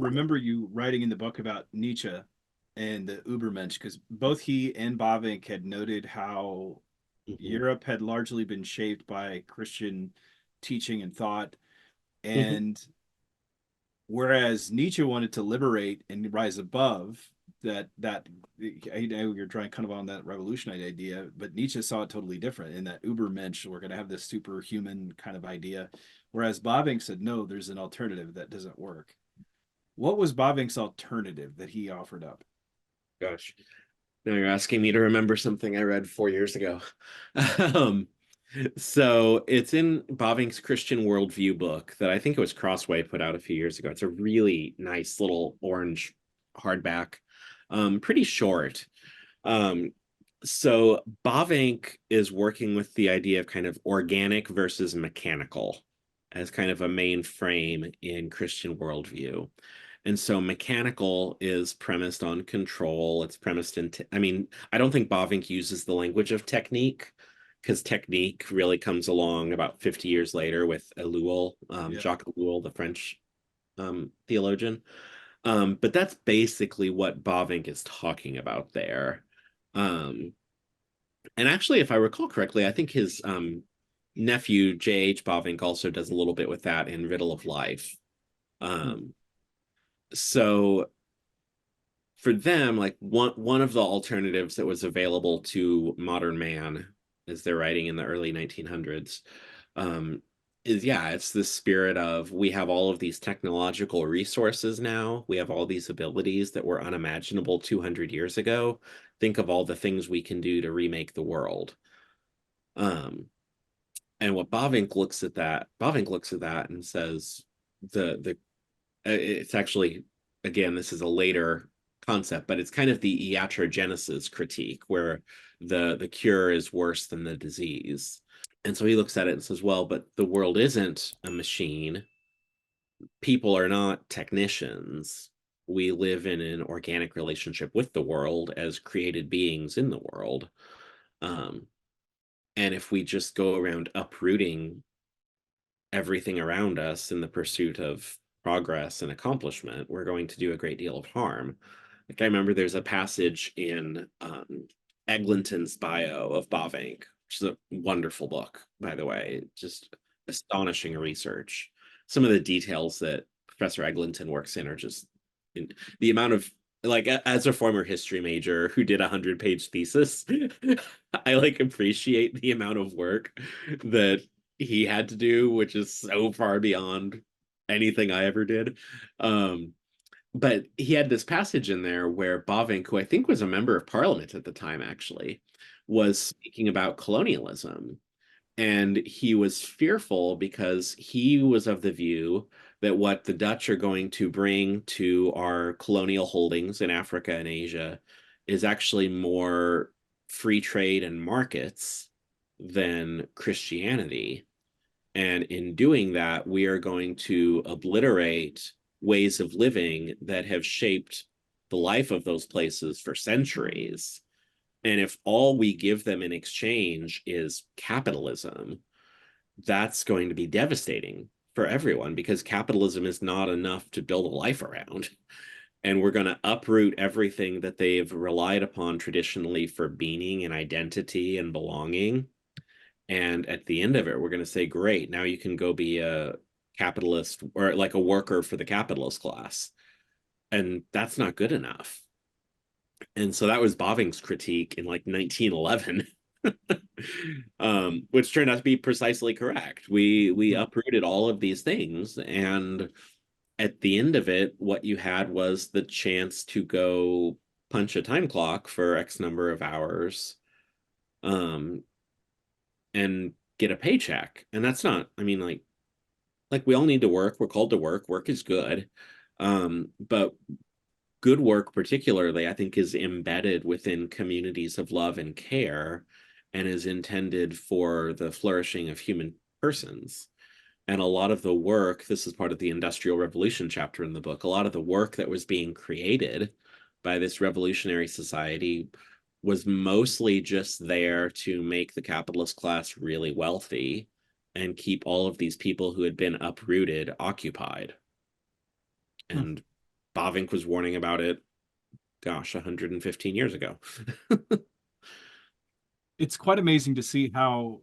remember you writing in the book about Nietzsche and the Übermensch, because both he and Bavinck had noted how Hmm. Europe had largely been shaped by Christian teaching and thought, Hmm. and whereas Nietzsche wanted to liberate and rise above that I know you're trying kind of on that revolutionary idea, but Nietzsche saw it totally different in that Übermensch, we're going to have this superhuman kind of idea, whereas Bavinck said no, there's an alternative that doesn't work. What was Bavinck's alternative that he offered up? Gosh, now you're asking me to remember something I read 4 years ago. um, so it's in Bavinck's Christian Worldview book that I think it was Crossway put out a few years ago. It's a really nice little orange hardback, pretty short. Um, so Bavinck is working with the idea of kind of organic versus mechanical as kind of a main frame in Christian worldview. And so mechanical is premised on control. It's premised in, I mean, I don't think Bavinck uses the language of technique because technique really comes along about 50 years later with Ellul, Yeah. Jacques Ellul, the French theologian. But that's basically what Bavinck is talking about there. Um, and actually, if I recall correctly, I think his nephew, J.H. Bavinck, also does a little bit with that in Riddle of Life. Hmm. Um, so for them, like one of the alternatives that was available to modern man, as they're writing in the early 1900s, um, is yeah, it's the spirit of we have all of these technological resources now. We have all these abilities that were unimaginable 200 years ago. Think of all the things we can do to remake the world. Um, and what Bavinck looks at that and says the it's actually, again, this is a later concept, but it's kind of the iatrogenesis critique where the cure is worse than the disease. And so he looks at it and says, well, but the world isn't a machine. People are not technicians. We live in an organic relationship with the world as created beings in the world. Um, and if we just go around uprooting everything around us in the pursuit of progress and accomplishment, we're going to do a great deal of harm. Like I remember there's a passage in Eglinton's bio of Bavinck, which is a wonderful book, by the way, just astonishing research. Some of the details that Professor Eglinton works in are just in, the amount of like as a former history major who did 100-page thesis, I like appreciate the amount of work that he had to do, which is so far beyond anything I ever did. Um, but he had this passage in there where Bavinck, who I think was a member of parliament at the time, actually, was speaking about colonialism. And he was fearful because he was of the view that what the Dutch are going to bring to our colonial holdings in Africa and Asia is actually more free trade and markets than Christianity. And in doing that, we are going to obliterate ways of living that have shaped the life of those places for centuries. And if all we give them in exchange is capitalism, that's going to be devastating for everyone because capitalism is not enough to build a life around. And we're going to uproot everything that they've relied upon traditionally for meaning and identity and belonging. And at the end of it, we're going to say, great, now you can go be a capitalist or like a worker for the capitalist class. And that's not good enough. And so that was Bavinck's critique in like 1911. Which turned out to be precisely correct. We Hmm. uprooted all of these things, and at the end of it, what you had was the chance to go punch a time clock for X number of hours, um, and get a paycheck. And that's not, I mean, like we all need to work. We're called to work. Work is good. But good work, particularly, I think, is embedded within communities of love and care and is intended for the flourishing of human persons. And a lot of the work, this is part of the Industrial Revolution chapter in the book, a lot of the work that was being created by this revolutionary society was mostly just there to make the capitalist class really wealthy and keep all of these people who had been uprooted occupied. Hmm. And Bavinck was warning about it, gosh, 115 years ago. It's quite amazing to see how